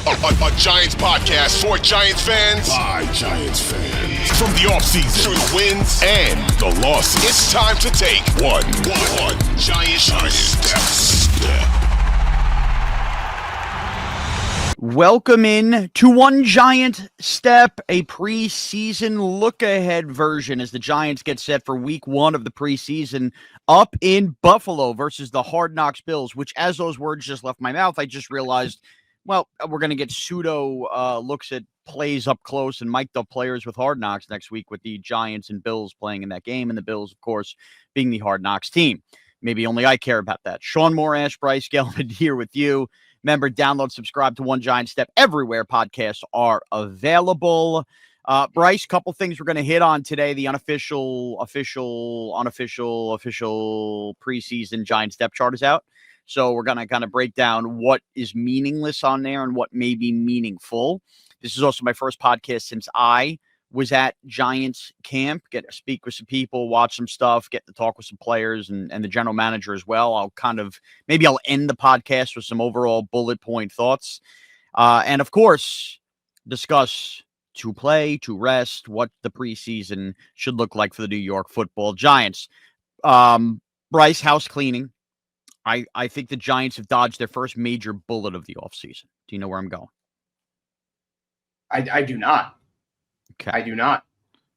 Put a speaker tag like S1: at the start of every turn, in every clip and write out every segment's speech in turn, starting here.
S1: A Giants podcast for Giants fans
S2: By Giants fans.
S1: from the offseason to the wins and the losses. It's time to take one Giant step.
S3: Welcome in to One Giant Step, a preseason look-ahead version as the Giants get set for week one of the preseason up in Buffalo versus the Hard Knocks Bills, which as those words just left my mouth, I just realized, well, we're going to get pseudo looks at plays up close and mic'd up players with Hard Knocks next week with the Giants and Bills playing in that game, and the Bills, of course, being the Hard Knocks team. Maybe only I care about that. Shaun, Morash, Bryce, Gelman here with you. Remember, download, subscribe to One Giant Step everywhere podcasts are available. Bryce, couple things we're going to hit on today. The unofficial preseason Giant Step chart is out. So we're going to kind of break down what is meaningless on there and what may be meaningful. This is also my first podcast since I was at Giants camp, get to speak with some people, watch some stuff, get to talk with some players and the general manager as well. I'll end the podcast with some overall bullet point thoughts. And of course, discuss to play, to rest, what the preseason should look like for the New York Football Giants. Bryce, house cleaning. I think the Giants have dodged their first major bullet of the offseason. Do you know where I'm going?
S4: I do not.
S3: Okay.
S4: I do not.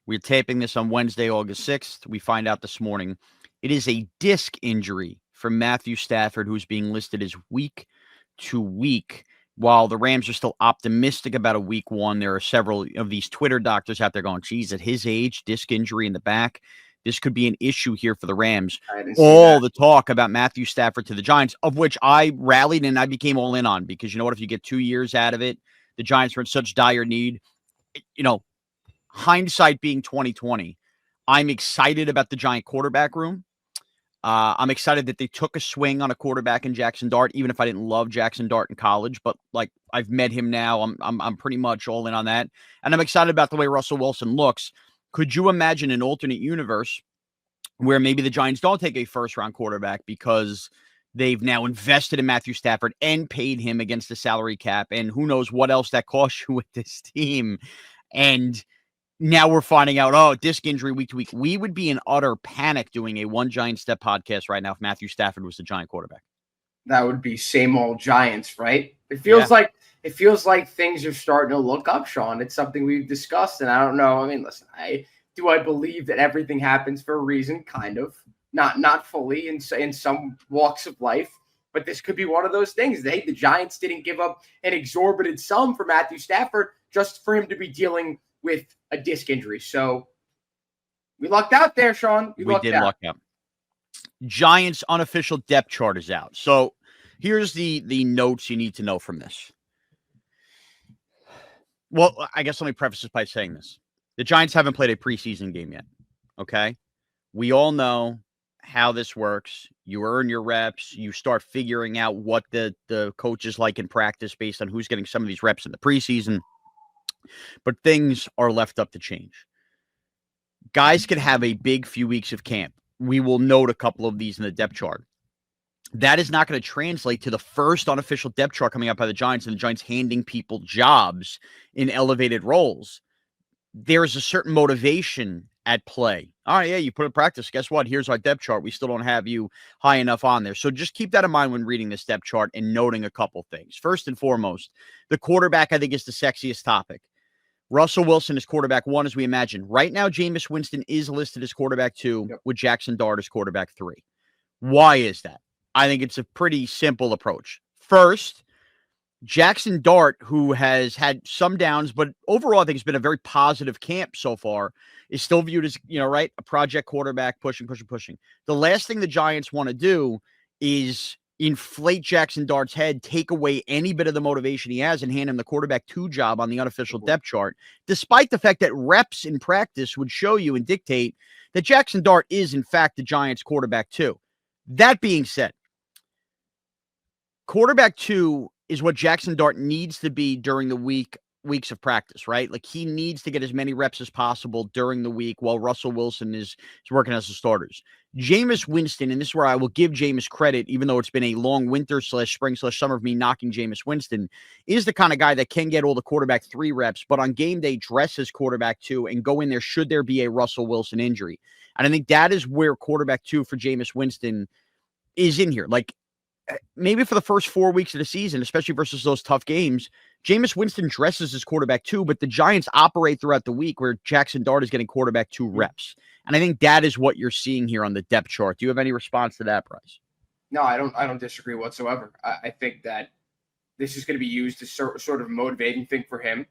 S3: We're taping this on Wednesday, August 6th. We find out this morning it is a disc injury for Matthew Stafford, who's being listed as week to week. While the Rams are still optimistic about a week one, there are several of these Twitter doctors out there going, geez, at his age, disc injury in the back, this could be an issue here for the Rams. All the talk about Matthew Stafford to the Giants, of which I rallied and I became all in on, because you know what, if you get 2 years out of it, the Giants are in such dire need. You know, hindsight being 2020, I'm excited about the Giant quarterback room. I'm excited that they took a swing on a quarterback in Jackson Dart, even if I didn't love Jackson Dart in college. But like, I've met him now. I'm pretty much all in on that. And I'm excited about the way Russell Wilson looks. Could you imagine an alternate universe where maybe the Giants don't take a first-round quarterback because they've now invested in Matthew Stafford and paid him against the salary cap, and who knows what else that costs you with this team? And now we're finding out, disc injury week to week. We would be in utter panic doing a One Giant Step podcast right now if Matthew Stafford was the Giant quarterback. That
S4: would be same old Giants, right? It feels like things are starting to look up, Shaun. It's something we've discussed, and I don't know. I mean, listen, I believe that everything happens for a reason, kind of. Not fully in some walks of life, but this could be one of those things. The Giants didn't give up an exorbitant sum for Matthew Stafford just for him to be dealing with a disc injury. So we lucked out there, Shaun. We did luck out.
S3: Giants unofficial depth chart is out. So here's the notes you need to know from this. Well, I guess let me preface this by saying this. The Giants haven't played a preseason game yet. Okay. We all know how this works. You earn your reps. You start figuring out what the coach is like in practice based on who's getting some of these reps in the preseason. But things are left up to change. Guys can have a big few weeks of camp. We will note a couple of these in the depth chart. That is not going to translate to the first unofficial depth chart coming out by the Giants and the Giants handing people jobs in elevated roles. There is a certain motivation at play. All right, yeah, you put in practice. Guess what? Here's our depth chart. We still don't have you high enough on there. So just keep that in mind when reading this depth chart and noting a couple things. First and foremost, the quarterback, I think, is the sexiest topic. Russell Wilson is quarterback one, as we imagine. Right now, Jameis Winston is listed as quarterback two, with Jackson Dart as quarterback three. Why is that? I think it's a pretty simple approach. First, Jackson Dart, who has had some downs, but overall I think it's been a very positive camp so far, is still viewed as, a project quarterback, pushing. The last thing the Giants want to do is inflate Jackson Dart's head, take away any bit of the motivation he has, and hand him the quarterback two job on the unofficial depth chart, despite the fact that reps in practice would show you and dictate that Jackson Dart is, in fact, the Giants quarterback two. That being said, quarterback two is what Jackson Dart needs to be during the weeks of practice, right? Like, he needs to get as many reps as possible during the week while Russell Wilson is working as the starters. Jameis Winston, and this is where I will give Jameis credit, even though it's been a long winter / spring / summer of me knocking Jameis Winston, is the kind of guy that can get all the quarterback 3 reps, but on game day dress as quarterback 2 and go in there should there be a Russell Wilson injury. And I think that is where quarterback 2 for Jameis Winston is in here. Like, maybe for the first 4 weeks of the season, especially versus those tough games, Jameis Winston dresses as quarterback 2, but the Giants operate throughout the week where Jackson Dart is getting quarterback 2 reps. And I think that is what you're seeing here on the depth chart. Do you have any response to that, Bryce?
S4: No, I don't disagree whatsoever. I think that this is going to be used as sort of a motivating thing for him.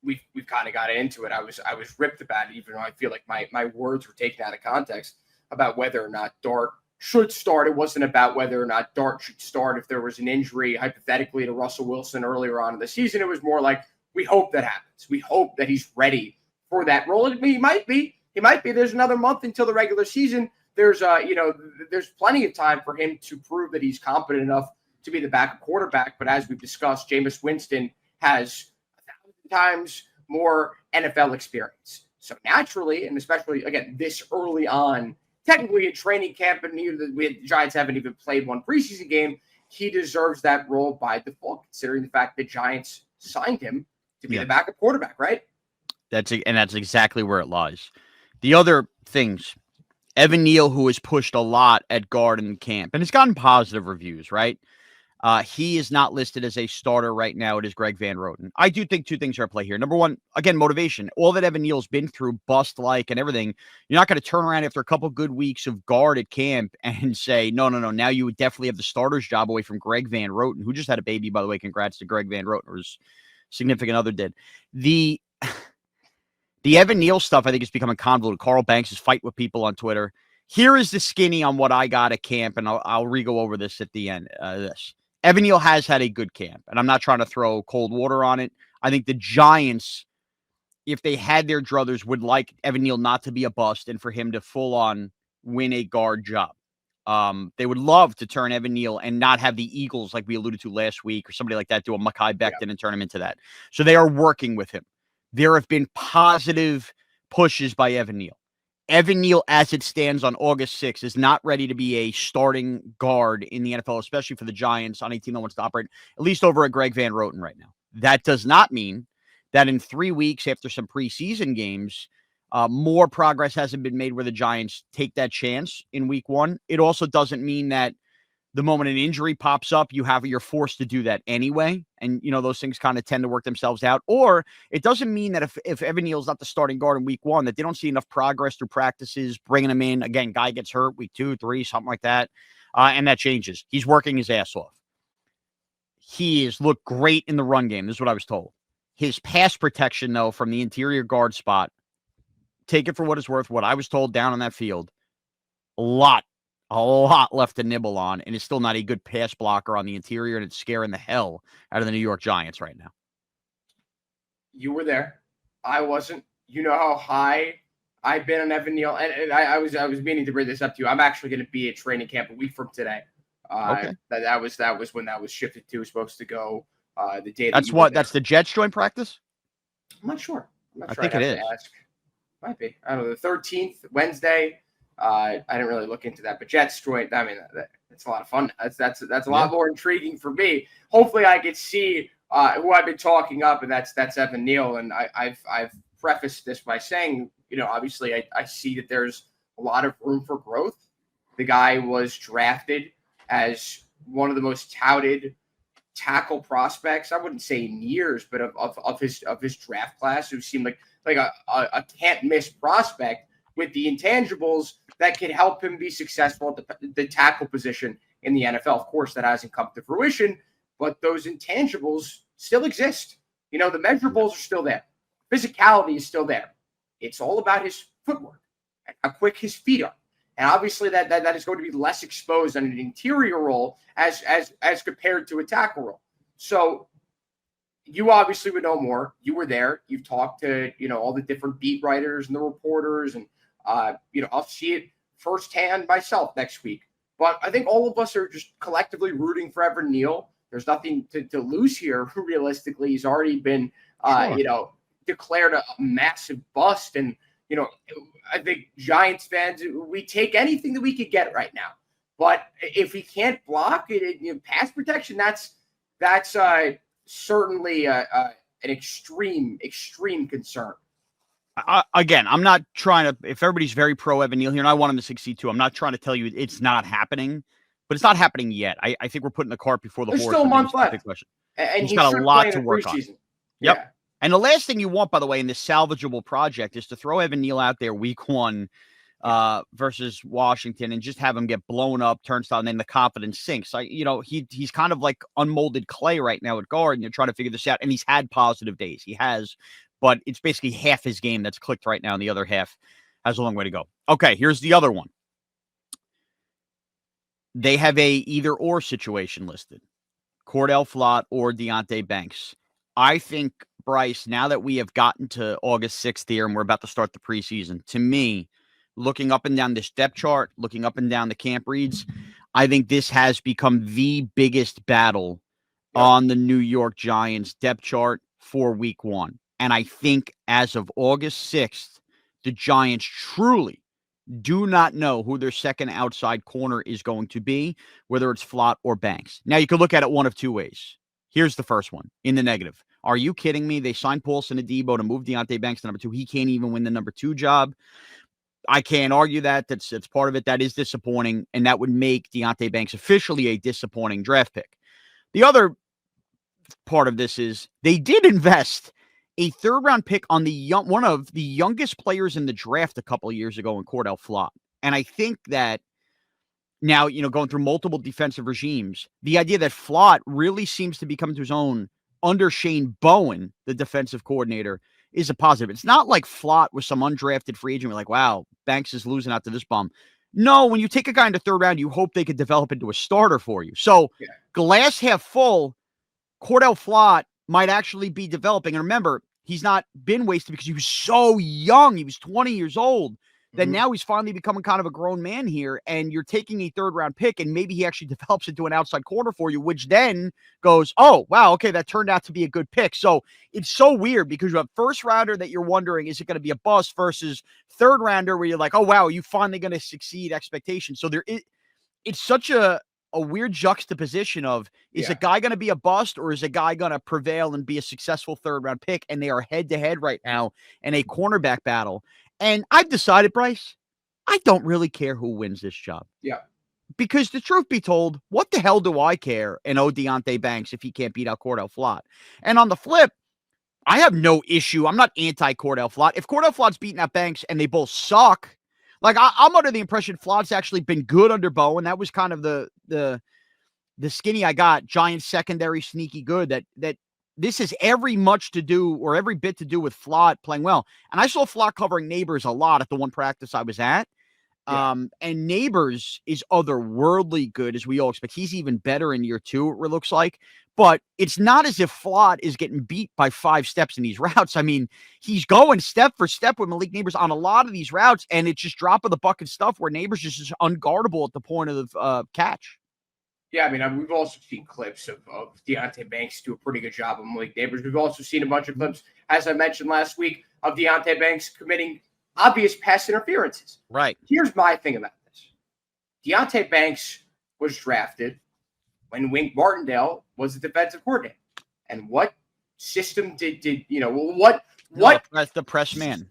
S4: We've kind of got into it. I was ripped about it, even though I feel like my words were taken out of context about whether or not Dart should start. It wasn't about whether or not Dart should start if there was an injury, hypothetically, to Russell Wilson earlier on in the season. It was more like, we hope that happens. We hope that he's ready for that role. He might be. There's another month until the regular season. There's there's plenty of time for him to prove that he's competent enough to be the backup quarterback. But as we've discussed, Jameis Winston has 1,000 times more NFL experience. So naturally, and especially, again, this early on, technically in training camp, and the Giants haven't even played one preseason game, he deserves that role by default, considering the fact that Giants signed him to be the backup quarterback, right?
S3: That's exactly where it lies. The other things, Evan Neal, who has pushed a lot at guard in camp, and has gotten positive reviews, right? He is not listed as a starter right now. It is Greg Van Roten. I do think 2 things are at play here. Number one, again, motivation. All that Evan Neal's been through, bust-like and everything, you're not going to turn around after a couple good weeks of guard at camp and say, no, now you would definitely have the starter's job away from Greg Van Roten, who just had a baby, by the way. Congrats to Greg Van Roten, or his significant other did. The Evan Neal stuff, I think, is becoming convoluted. Carl Banks is fighting with people on Twitter. Here is the skinny on what I got at camp, and I'll re-go over this at the end. Evan Neal has had a good camp, and I'm not trying to throw cold water on it. I think the Giants, if they had their druthers, would like Evan Neal not to be a bust and for him to full-on win a guard job. They would love to turn Evan Neal and not have the Eagles, like we alluded to last week, or somebody like that, do a Mekhi Becton and turn him into that. So they are working with him. There have been positive pushes by Evan Neal. Evan Neal, as it stands on August 6th, is not ready to be a starting guard in the NFL, especially for the Giants on a team that wants to operate, at least over at Greg Van Roten right now. That does not mean that in 3 weeks after some preseason games, more progress hasn't been made where the Giants take that chance in week 1. It also doesn't mean that the moment an injury pops up, you're forced to do that anyway. And, those things kind of tend to work themselves out. Or it doesn't mean that if Evan Neal's not the starting guard in week 1, that they don't see enough progress through practices, bringing him in. Again, guy gets hurt week 2, 3, something like that. And that changes. He's working his ass off. He has looked great in the run game. This is what I was told. His pass protection, though, from the interior guard spot, take it for what it's worth. What I was told down on that field, a lot left to nibble on, and it's still not a good pass blocker on the interior, and it's scaring the hell out of the New York Giants right now.
S4: You were there. I wasn't. You know how high I've been on Evan Neal, and I was meaning to bring this up to you. I'm actually going to be at training camp a week from today.
S3: Okay.
S4: That was when that was shifted to. Supposed to go the day.
S3: That's the Jets joint practice?
S4: I'm not sure.
S3: I think it is.
S4: Might be. I don't know. The 13th, Wednesday. I didn't really look into that, but Jets joint. I mean, that's a lot of fun. That's a lot more intriguing for me. Hopefully, I get see who I've been talking up, and that's Evan Neal. And I've prefaced this by saying, obviously, I see that there's a lot of room for growth. The guy was drafted as one of the most touted tackle prospects. I wouldn't say in years, but of his draft class, who seemed like a can't miss prospect with the intangibles that can help him be successful at the tackle position in the NFL. Of course, that hasn't come to fruition, but those intangibles still exist. The measurables are still there. Physicality is still there. It's all about his footwork and how quick his feet are. And obviously that is going to be less exposed on an interior role as compared to a tackle role. So you obviously would know more. You were there. You've talked to, all the different beat writers and the reporters, and I'll see it firsthand myself next week. But I think all of us are just collectively rooting for Evan Neal. There's nothing to lose here. Realistically, he's already been, declared a massive bust. And, I think Giants fans, we take anything that we could get right now. But if he can't block it, pass protection, that's certainly an extreme concern.
S3: Again, I'm not trying to, if everybody's very pro Evan Neal here, and I want him to succeed too, I'm not trying to tell you it's not happening, but it's not happening yet. I think we're putting the cart before the horse.
S4: There's still a month left.
S3: And he's got a lot to work on. Yep.
S4: Yeah.
S3: And the last thing you want, by the way, in this salvageable project is to throw Evan Neal out there week 1 versus Washington and just have him get blown up, turnstile, and then the confidence sinks. He's kind of like unmolded clay right now at guard, and you're trying to figure this out. And he's had positive days. He has, but it's basically half his game that's clicked right now, and the other half has a long way to go. Okay, here's the other one. They have a either-or situation listed. Cordell Flott or Deonte Banks. I think, Bryce, now that we have gotten to August 6th here and we're about to start the preseason, to me, looking up and down this depth chart, looking up and down the camp reads, I think this has become the biggest battle on the New York Giants depth chart for week 1. And I think as of August 6th, the Giants truly do not know who their second outside corner is going to be, whether it's Flott or Banks. Now, you could look at it one of two ways. Here's the first one, in the negative. Are you kidding me? They signed Paulson Adebo to move Deonte Banks to number 2. He can't even win the number 2 job. I can't argue that. That's part of it. That is disappointing, and that would make Deonte Banks officially a disappointing draft pick. The other part of this is they did invest a third-round pick on one of the youngest players in the draft a couple of years ago in Cordell Flott. And I think that now, going through multiple defensive regimes, the idea that Flott really seems to be coming to his own under Shane Bowen, the defensive coordinator, is a positive. It's not like Flott was some undrafted free agent. We're like, wow, Banks is losing out to this bum. No, when you take a guy in the third round, you hope they could develop into a starter for you. So glass half full, Cordell Flott might actually be developing. And remember, he's not been wasted because he was so young. He was 20 years old. That now he's finally becoming kind of a grown man here, and you're taking a third-round pick, and maybe he actually develops into an outside corner for you, which then goes, oh, wow, okay, that turned out to be a good pick. So it's so weird because you have first-rounder that you're wondering, is it going to be a bust, versus third-rounder where you're like, oh, wow, are you finally going to succeed expectations? So it's such a weird juxtaposition of, is a guy going to be a bust, or is a guy going to prevail and be a successful third-round pick? And they are head-to-head right now in a cornerback battle. And I've decided, Bryce, I don't really care who wins this job.
S4: Yeah.
S3: Because the truth be told, what the hell do I care in Deonte Banks if he can't beat out Cordell Flott? And on the flip, I have no issue. I'm not anti-Cordell Flott. If Cordell Flott's beating out Banks and they both suck, like I'm under the impression Flott's actually been good under Bowen. That was kind of the skinny I got. Giants secondary sneaky good. That this is every bit to do with Flott playing well. And I saw Flott covering Neighbors a lot at the one practice I was at. And Neighbors is otherworldly good, as we all expect. He's even better in year 2, it looks like. But it's not as if Flott is getting beat by 5 steps in these routes. I mean, he's going step for step with Malik Neighbors on a lot of these routes, and it's just drop of the bucket stuff where Neighbors just is unguardable at the point of the catch.
S4: Yeah, I mean, we've also seen clips of Deonte Banks do a pretty good job of Malik Neighbors. We've also seen a bunch of clips, as I mentioned last week, of Deonte Banks committing obvious pass interferences.
S3: Right.
S4: Here's my thing about this. Deonte Banks was drafted when Wink Martindale was the defensive coordinator. And what system what
S3: the press man.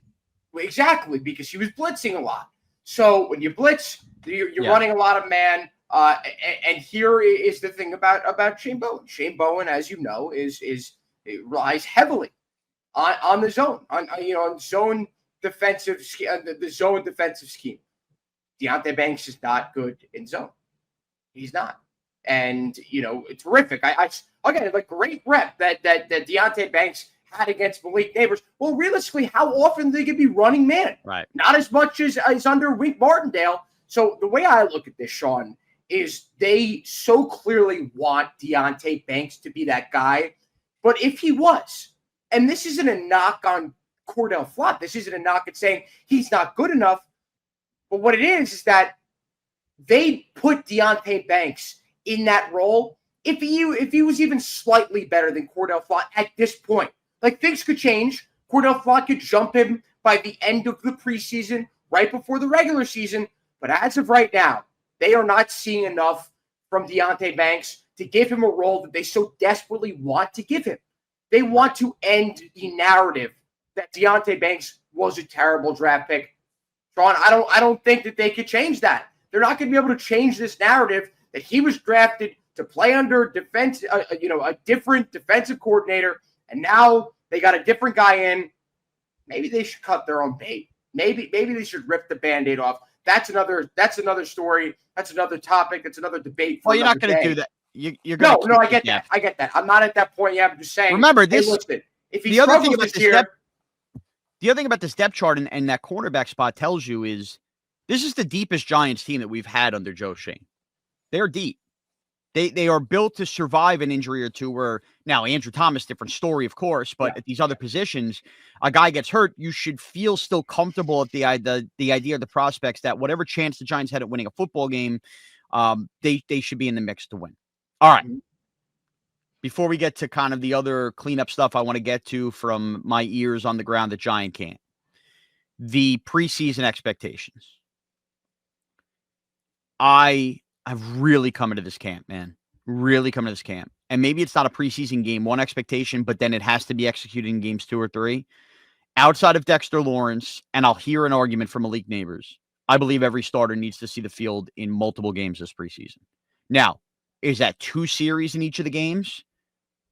S4: Exactly, because he was blitzing a lot. So when you blitz, you're running a lot of man. And here is the thing about Shane Bowen. Shane Bowen, as you know, relies heavily on the zone, on zone defensive, the zone defensive scheme. Deonte Banks is not good in zone. He's not, and it's horrific. Again, like great rep that Deonte Banks had against Malik Neighbors. Well, realistically, how often they could be running man?
S3: Right.
S4: Not as much as under Wink Martindale. So the way I look at this, Shaun, is they so clearly want Deonte Banks to be that guy. But if he was, and this isn't a knock on Cordell Flott, this isn't a knock at saying he's not good enough, but what it is that they put Deonte Banks in that role if he was even slightly better than Cordell Flott at this point. Like, things could change. Cordell Flott could jump him by the end of the preseason, right before the regular season. But as of right now, they are not seeing enough from Deonte Banks to give him a role that they so desperately want to give him. They want to end the narrative that Deonte Banks was a terrible draft pick. Shaun, I don't think that they could change that. They're not going to be able to change this narrative that he was drafted to play under defense, a different defensive coordinator, and now they got a different guy in. Maybe they should cut their own bait. Maybe they should rip the Band-Aid off. That's another story. That's another topic. That's another debate.
S3: Well, you're not going to do that. You're going
S4: no, I get that. I get that. I'm not at that point yet. I'm just saying.
S3: Remember this.
S4: Hey, listen, if he
S3: the other thing
S4: struggles
S3: about
S4: this year,
S3: the other thing about this depth chart and that cornerback spot tells you is this is the deepest Giants team that we've had under Joe Schoen. They're deep. They are built to survive an injury or two. Where now Andrew Thomas, different story, of course, but at these other positions, a guy gets hurt, you should feel still comfortable at the idea of the prospects that whatever chance the Giants had at winning a football game, they should be in the mix to win. All right. Before we get to kind of the other cleanup stuff I want to get to from my ears on the ground that Giant can't. The preseason expectations. I've really come into this camp, man. Really come into this camp. And maybe it's not a preseason game one expectation, but then it has to be executed in games 2 or 3. Outside of Dexter Lawrence, and I'll hear an argument from Malik Neighbors, I believe every starter needs to see the field in multiple games this preseason. Now, is that 2 series in each of the games?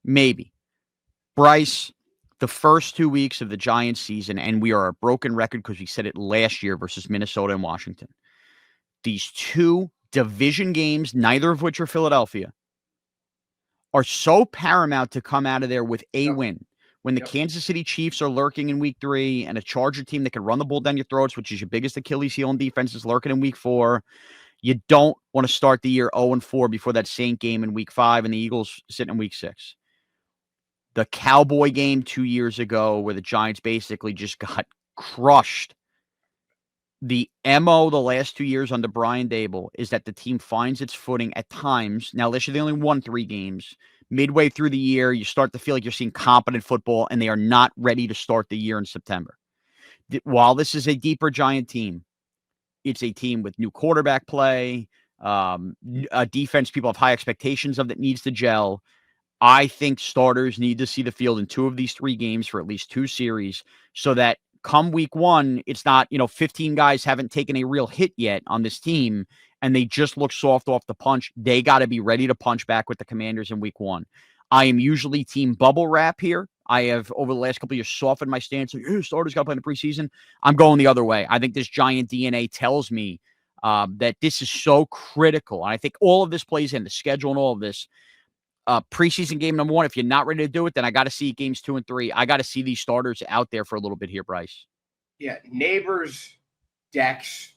S3: Maybe. Bryce, the first 2 weeks of the Giants season, and we are a broken record because we said it last year versus Minnesota and Washington. These 2 division games, neither of which are Philadelphia, are so paramount to come out of there with a win. When the Kansas City Chiefs are lurking in week 3 and a Charger team that can run the ball down your throats, which is your biggest Achilles heel in defense, is lurking in week 4, you don't want to start the year 0-4 before that Saint game in week 5 and the Eagles sitting in week 6. The Cowboy game 2 years ago where the Giants basically just got crushed. The MO the last 2 years under Brian Daboll is that the team finds its footing at times. Now, last year, they only won 3 games. Midway through the year, you start to feel like you're seeing competent football, and they are not ready to start the year in September. While this is a deeper Giant team, it's a team with new quarterback play, a defense people have high expectations of that needs to gel. I think starters need to see the field in 2 of these 3 games for at least 2 series so that come week 1, it's not, 15 guys haven't taken a real hit yet on this team and they just look soft off the punch. They got to be ready to punch back with the Commanders in week 1. I am usually team bubble wrap here. I have, over the last couple of years, softened my stance. Like, starters got to play in the preseason. I'm going the other way. I think this Giant DNA tells me that this is so critical. And I think all of this plays in the schedule and all of this. Preseason game number 1, if you're not ready to do it, then I got to see games 2 and 3. I got to see these starters out there for a little bit here, Bryce.
S4: Yeah, Neighbors, Dex,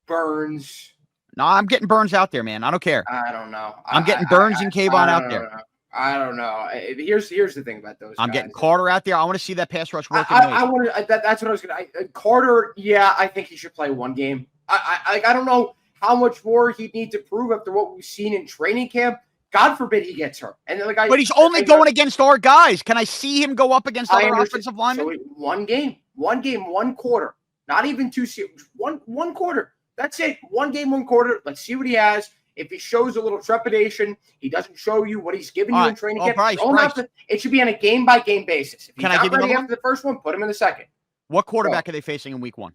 S4: Burns.
S3: No, I'm getting Burns out there, man. I don't care.
S4: I don't know.
S3: I'm getting Burns and Kayvon out there.
S4: I don't know. Here's the thing about those.
S3: I'm
S4: guys.
S3: getting Carter out there. I want to see that pass rush working.
S4: I want to. That's what I was going to. Carter, yeah, I think he should play 1 game. I don't know how much more he'd need to prove after what we've seen in training camp. God forbid he gets hurt. And
S3: but he's only going against our guys. Can I see him go up against other offensive linemen?
S4: So 1 game, 1 quarter, not even 2 series, one quarter. That's it. 1 game, 1 quarter. Let's see what he has. If he shows a little trepidation, he doesn't show you what he's giving you in training camp.
S3: Bryce.
S4: It should be on a game-by-game basis. If he's
S3: Can I give you
S4: ready after the first one, put him in the second.
S3: What quarterback are they facing in week 1?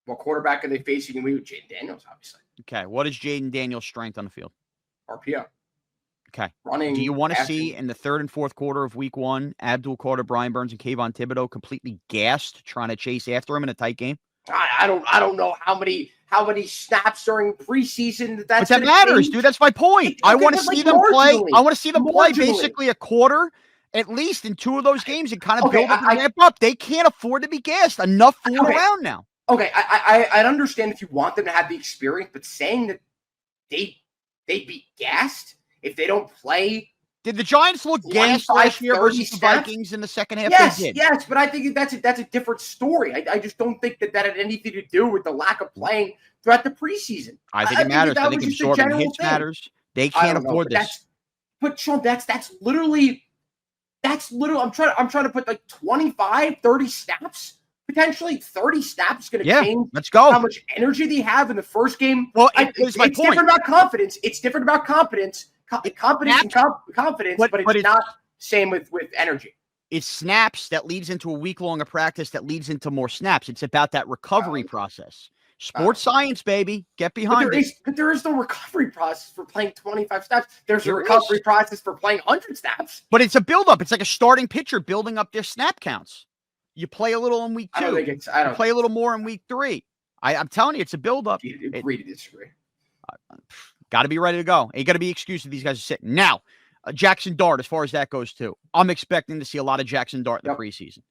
S4: What quarterback are they facing in week 1? Jaden Daniels, obviously.
S3: Okay. What is Jaden Daniels' strength on the field?
S4: RPO.
S3: Okay.
S4: Running.
S3: Do you want to see in the 3rd and 4th quarter of week 1, Abdul Carter, Brian Burns, and Kayvon Thibodeau completely gassed trying to chase after him in a tight game?
S4: I don't know how many snaps during preseason
S3: but that matters, dude. That's my point. I want to see them play. I want to see them play basically a quarter at least in 2 of those games and kind of build up and ramp up. They can't afford to be gassed. Enough fooling around now.
S4: Okay, I understand if you want them to have the experience, but saying that they'd be gassed if they don't play.
S3: Did the Giants look gassed last year versus the Vikings in the second half?
S4: Yes,
S3: they did.
S4: Yes, but I think that's a different story. I just don't think that had anything to do with the lack of playing throughout the preseason.
S3: I think it matters. I think absorbing hits matters. They can't afford this.
S4: But Shaun, that's literally That's literally, I'm trying to put like 25, 30 snaps, potentially 30 snaps going to change
S3: let's go.
S4: how much energy they have in the first game.
S3: Well,
S4: it's different about confidence. It's different about competence. Confidence and confidence, but it's not same with energy.
S3: It's snaps that leads into a week-long of practice that leads into more snaps. It's about that recovery process. Sports science, baby. Get behind it.
S4: But there is no recovery process for playing 25 snaps. There's a recovery process for playing 100 snaps.
S3: But it's a build-up. It's like a starting pitcher building up their snap counts. You play a little in week 2.
S4: I don't
S3: play a little more in week 3. I'm telling you, it's a build-up.
S4: Agree to disagree.
S3: Got to be ready to go. Ain't got to be excused if these guys are sitting. Now, Jackson Dart, as far as that goes, too. I'm expecting to see a lot of Jackson Dart in the preseason.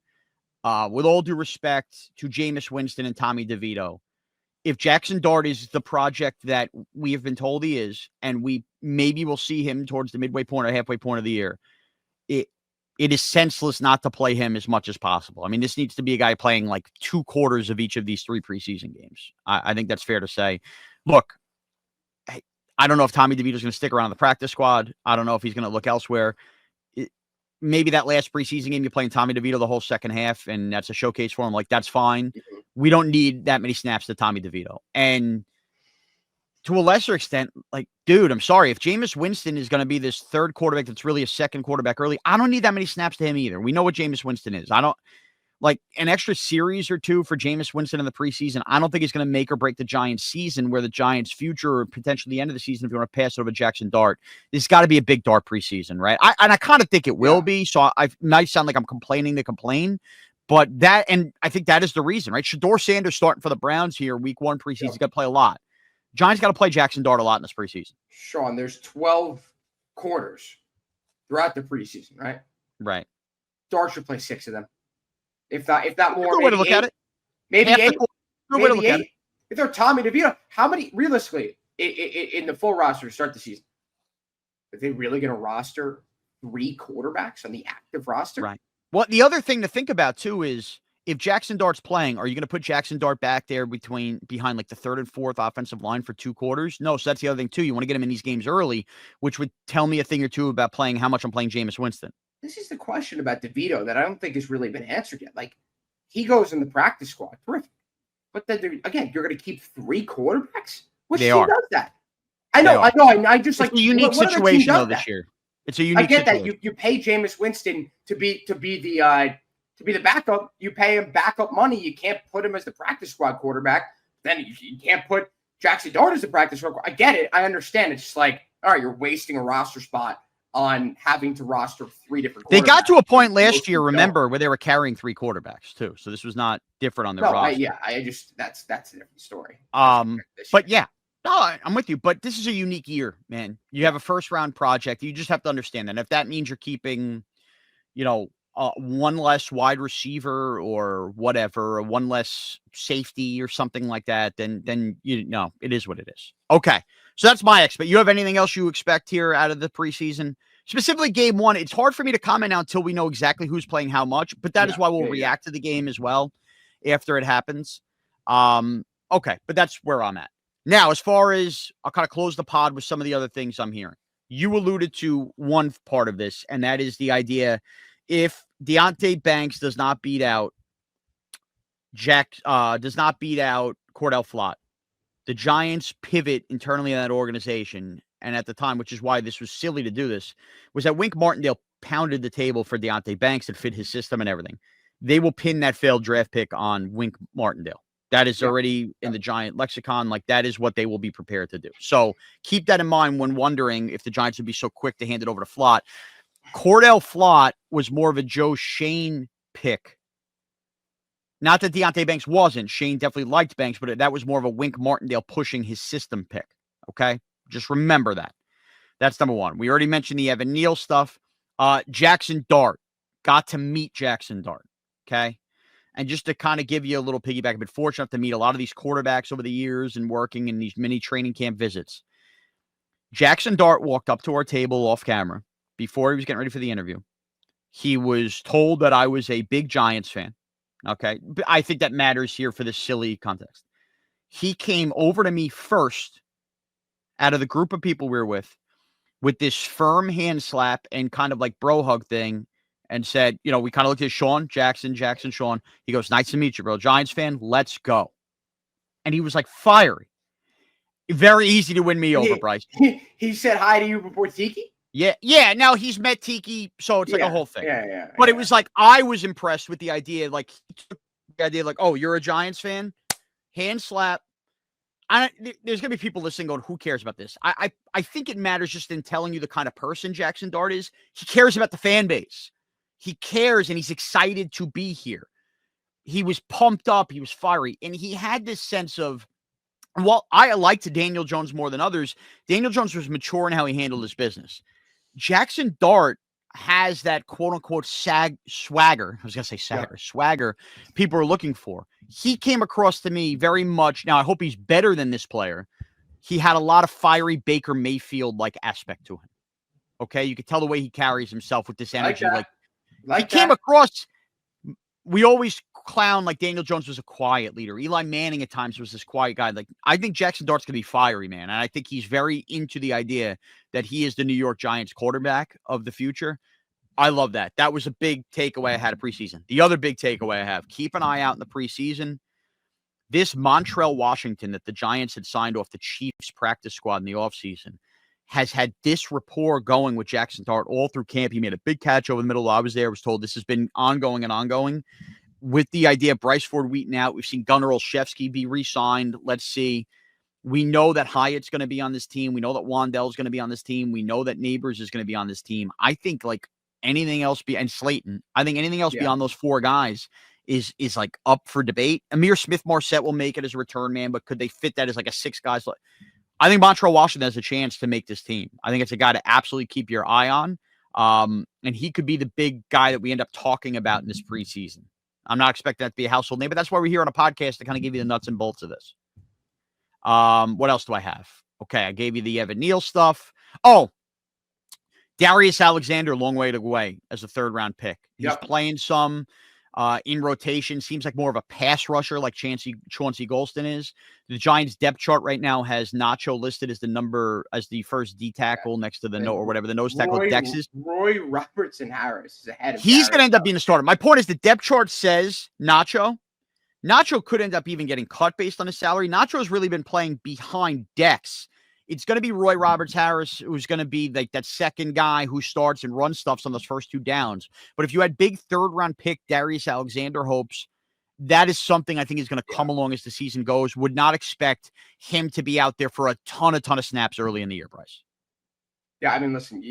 S3: With all due respect to Jameis Winston and Tommy DeVito, if Jackson Dart is the project that we have been told he is, and we maybe will see him towards the midway point or halfway point of the year, it is senseless not to play him as much as possible. I mean, this needs to be a guy playing like 2 quarters of each of these 3 preseason games. I think that's fair to say. Look, I don't know if Tommy DeVito's going to stick around the practice squad. I don't know if he's going to look elsewhere. Maybe that last preseason game, you're playing Tommy DeVito the whole second half, and that's a showcase for him. Like, that's fine. We don't need that many snaps to Tommy DeVito. And to a lesser extent, like, dude, I'm sorry. If Jameis Winston is going to be this third quarterback that's really a second quarterback early, I don't need that many snaps to him either. We know what Jameis Winston is. I don't like an extra series or 2 for Jameis Winston in the preseason. I don't think he's going to make or break the Giants season, where the Giants' future or potentially the end of the season, if you want to pass it over Jackson Dart, there's got to be a big Dart preseason, right? I kind of think it will be. So I might sound like I'm complaining to complain, but and I think that is the reason, right? Shedeur Sanders starting for the Browns here, week 1 preseason, he's got to play a lot. Giants got to play Jackson Dart a lot in this preseason.
S4: Shaun, there's 12 quarters throughout the preseason, right?
S3: Right.
S4: Dart should play 6 of them. If not more,
S3: good way to look at it.
S4: Maybe 8.
S3: Good way to look at it.
S4: If they're Tommy DeVito, how many realistically in the full roster to start the season? Are they really going to roster 3 quarterbacks on the active roster?
S3: Right. Well, the other thing to think about too is if Jackson Dart's playing, are you going to put Jackson Dart back there behind like the 3rd and 4th offensive line for 2 quarters? No. So that's the other thing too. You want to get him in these games early, which would tell me a thing or two about how much I'm playing Jameis Winston.
S4: This is the question about DeVito that I don't think has really been answered yet. Like, he goes in the practice squad, terrific. But then again, you're going to keep 3 quarterbacks? Which team does that? I know. I just
S3: it's a unique situation though this year. It's a unique.
S4: I get
S3: situation.
S4: that you pay Jameis Winston to be the backup. You pay him backup money. You can't put him as the practice squad quarterback. Then you can't put Jackson Dart as the practice squad. I get it. I understand. It's just like, all right, you're wasting a roster spot on having to roster 3 different quarterbacks.
S3: They got to a point last year, remember, where they were carrying 3 quarterbacks too. So this was not different on their roster.
S4: That's a different story.
S3: But yeah, no, I'm with you. But this is a unique year, man. You have a first-round project. You just have to understand that. And if that means you're keeping, 1 less wide receiver or whatever, or 1 less safety or something like that, then it is what it is. Okay. So that's my expect. You have anything else you expect here out of the preseason? Specifically game 1, it's hard for me to comment now until we know exactly who's playing how much, but that is why we'll react to the game as well after it happens. Okay, but that's where I'm at. Now, as far as I'll kind of close the pod with some of the other things I'm hearing. You alluded to one part of this, and that is the idea if Deonte Banks does not beat out Cordell Flott, the Giants pivot internally in that organization, and at the time, which is why this was silly to do this, was that Wink Martindale pounded the table for Deonte Banks that fit his system and everything. They will pin that failed draft pick on Wink Martindale. That is already in the Giant lexicon. Like, that is what they will be prepared to do. So keep that in mind when wondering if the Giants would be so quick to hand it over to Flott. Cordell Flott was more of a Joe Shane pick. Not that Deonte Banks wasn't. Shane definitely liked Banks, but that was more of a Wink Martindale pushing his system pick. Okay? Just remember that. That's number 1. We already mentioned the Evan Neal stuff. Jackson Dart. Got to meet Jackson Dart. Okay? And just to kind of give you a little piggyback, I've been fortunate to meet a lot of these quarterbacks over the years and working in these mini training camp visits. Jackson Dart walked up to our table off camera before he was getting ready for the interview. He was told that I was a big Giants fan. Okay. But I think that matters here for this silly context. He came over to me first out of the group of people we were with this firm hand slap and kind of like bro hug thing and said, we kind of looked at Shaun, Jackson, Shaun. He goes, nice to meet you, bro. Giants fan, let's go. And he was like fiery. Very easy to win me over, Bryce.
S4: He said hi to you before Tiki?
S3: Yeah. Now he's met Tiki, so it's like a whole thing. But it was like, I was impressed with the idea. Like, he took the idea, like, oh, you're a Giants fan? Hand slap. There's going to be people listening going, who cares about this? I think it matters just in telling you the kind of person Jackson Dart is. He cares about the fan base. He cares, and he's excited to be here. He was pumped up. He was fiery. And he had this sense of, well, I liked Daniel Jones more than others. Daniel Jones was mature in how he handled his business. Jackson Dart has that quote-unquote swagger. I was going to say swagger people are looking for. He came across to me very much. Now, I hope he's better than this player. He had a lot of fiery Baker Mayfield-like aspect to him. Okay? You could tell the way he carries himself with this energy. He came across, we always clown like Daniel Jones was a quiet leader. Eli Manning at times was this quiet guy. Like, I think Jackson Dart's going to be fiery, man. And I think he's very into the idea that he is the New York Giants quarterback of the future. I love that. That was a big takeaway I had of preseason. The other big takeaway I have, keep an eye out in the preseason. This Montrell Washington that the Giants had signed off the Chiefs practice squad in the offseason has had this rapport going with Jackson Dart all through camp. He made a big catch over the middle. I was there, was told this has been ongoing. With the idea of Bryce Ford Wheaton out, we've seen Gunnar Olszewski be re-signed. Let's see. We know that Hyatt's going to be on this team. We know that Wandell's going to be on this team. We know that Neighbors is going to be on this team. I think like anything else and Slayton, I think anything else beyond those four guys is like up for debate. Amir Smith-Marset will make it as a return man, but could they fit that as like a six guys? I think Montrell Washington has a chance to make this team. I think it's a guy to absolutely keep your eye on. And he could be the big guy that we end up talking about in this preseason. I'm not expecting that to be a household name, but that's why we're here on a podcast to kind of give you the nuts and bolts of this. What else do I have? Okay, I gave you the Evan Neal stuff. Oh, Darius Alexander, long way away as a third-round pick. He's playing some in rotation. Seems like more of a pass rusher like Chauncey Golston is. The Giants' depth chart right now has Nacho listed as the first D tackle next to the nose tackle.
S4: Roy Robertson Harris is ahead of
S3: He's going to end up being a starter. My point is the depth chart says Nacho. Nacho could end up even getting cut based on his salary. Nacho's really been playing behind Dex. It's going to be Roy Roberts Harris, who's going to be like that second guy who starts and runs stuffs on those first two downs. But if you had big third-round pick Darius Alexander hopes, that is something I think is going to come along as the season goes. Would not expect him to be out there for a ton of snaps early in the year, Bryce.
S4: Yeah, I mean, listen,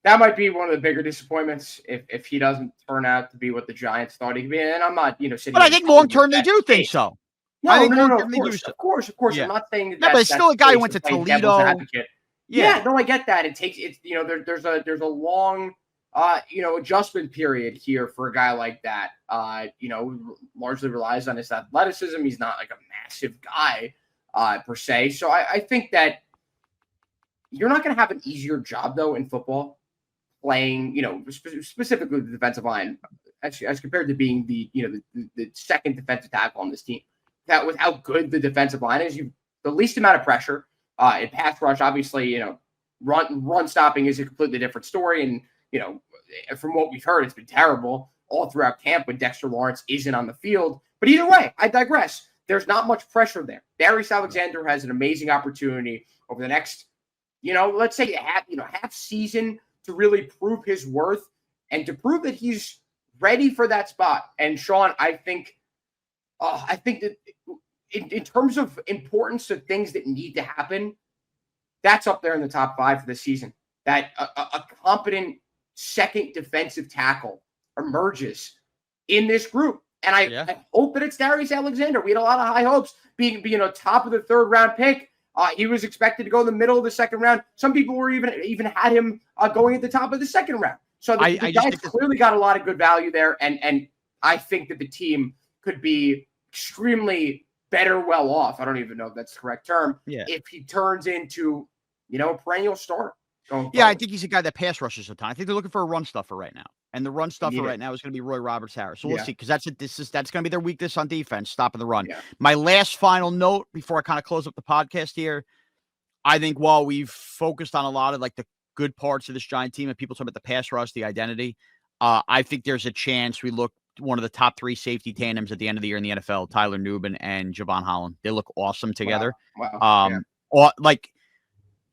S4: that might be one of the bigger disappointments if he doesn't turn out to be what the Giants thought he could be. And I'm not, sitting.
S3: But I think long-term they do think so.
S4: No, of course. Yeah. I'm not saying that.
S3: No, but it's still a guy who went to Toledo.
S4: No, I get that. There's a long, adjustment period here for a guy like that. Largely relies on his athleticism. He's not like a massive guy, per se. So I think that you're not going to have an easier job though in football playing, specifically the defensive line, as compared to being the second defensive tackle on this team. That with how good the defensive line is, the least amount of pressure. In pass rush, obviously, run stopping is a completely different story. And, from what we've heard, it's been terrible all throughout camp when Dexter Lawrence isn't on the field. But either way, I digress. There's not much pressure there. Darius Alexander has an amazing opportunity over the next, let's say half season to really prove his worth and to prove that he's ready for that spot. And Shaun, I think that in terms of importance of things that need to happen, that's up there in the top 5 for the season. That a competent second defensive tackle emerges in this group. And I hope that it's Darius Alexander. We had a lot of high hopes being top of the third round pick. He was expected to go in the middle of the second round. Some people were even had him going at the top of the second round. So the Giants clearly got a lot of good value there. And I think that the team could be extremely well off. I don't even know if that's the correct term. Yeah. If he turns into, a perennial starter.
S3: I think he's a guy that pass rushes a ton. I think they're looking for a run stuffer right now. And the run stuffer right now is going to be Roy Roberts Harris. So we'll see, because that's going to be their weakness on defense, stopping the run. Yeah. My last final note before I kind of close up the podcast here, I think while we've focused on a lot of like the good parts of this Giant team, and people talk about the pass rush, the identity. I think there's a chance we look one of the top 3 safety tandems at the end of the year in the NFL, Tyler Nubin and Javon Holland. They look awesome together.
S4: Wow.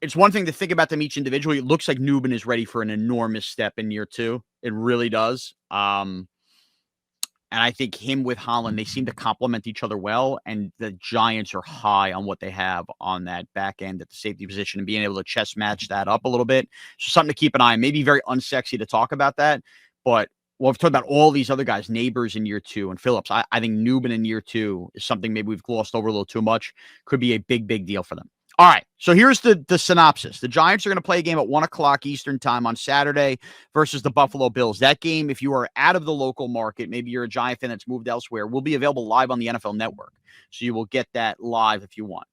S3: It's one thing to think about them each individually. It looks like Nubin is ready for an enormous step in year 2. It really does. And I think him with Holland, they seem to complement each other well. And the Giants are high on what they have on that back end at the safety position, and being able to chess match that up a little bit. So something to keep an eye on. Maybe very unsexy to talk about that. But we've talked about all these other guys, Neighbors in year 2 and Phillips. I think Nubin in year 2 is something maybe we've glossed over a little too much. Could be a big, big deal for them. All right, so here's the synopsis. The Giants are going to play a game at 1 o'clock Eastern time on Saturday versus the Buffalo Bills. That game, if you are out of the local market, maybe you're a Giant fan that's moved elsewhere, will be available live on the NFL Network. So you will get that live if you want.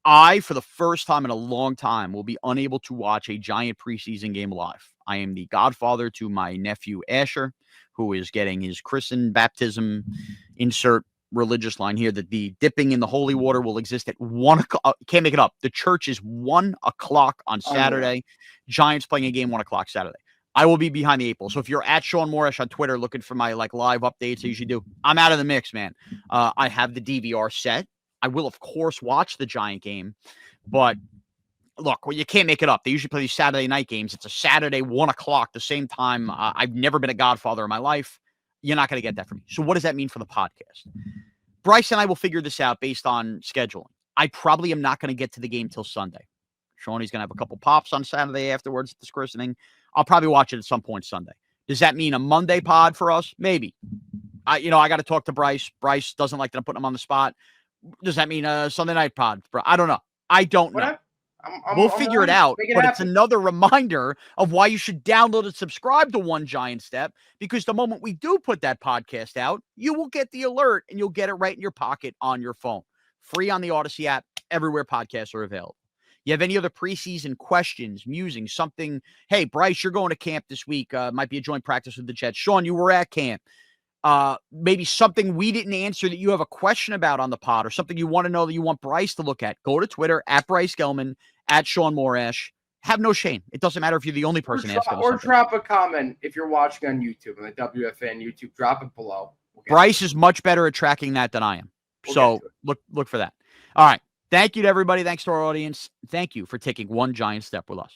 S3: I, for the first time in a long time, will be unable to watch a Giant preseason game live. I am the godfather to my nephew, Asher, who is getting his christen, baptism, insert religious line here, that the dipping in the holy water will exist at 1 o'clock. Can't make it up. The church is 1 o'clock on Saturday. Giants playing a game 1 o'clock Saturday. I will be behind the 8 ball. So if you're at Shaun Morash on Twitter looking for my live updates, I usually do. I'm out of the mix, man. I have the DVR set. I will, of course, watch the Giant game, but look, you can't make it up. They usually play these Saturday night games. It's a Saturday 1 o'clock, the same time. I've never been a godfather in my life. You're not going to get that from me. So what does that mean for the podcast? Bryce and I will figure this out based on scheduling. I probably am not going to get to the game till Sunday. Shawnee going to have a couple pops on Saturday afterwards at this christening. I'll probably watch it at some point Sunday. Does that mean a Monday pod for us? Maybe. I got to talk to Bryce. Bryce doesn't like that I'm putting him on the spot. Does that mean a Sunday night pod? I don't know. I don't know. We'll figure it out, but it's another reminder of why you should download and subscribe to One Giant Step, because the moment we do put that podcast out, you will get the alert and you'll get it right in your pocket on your phone. Free on the Audacy app, everywhere podcasts are available. You have any other preseason questions, musings, something? Hey, Bryce, you're going to camp this week. Might be a joint practice with the Jets. Shaun, you were at camp. Maybe something we didn't answer that you have a question about on the pod, or something you want to know that you want Bryce to look at. Go to Twitter at Bryce Gelman, at Shaun Morash. Have no shame. It doesn't matter if you're the only person asking.
S4: Or drop a comment if you're watching on YouTube, on the WFAN YouTube. Drop it below.
S3: Bryce is much better at tracking that than I am. So look for that. All right. Thank you to everybody. Thanks to our audience. Thank you for taking one giant step with us.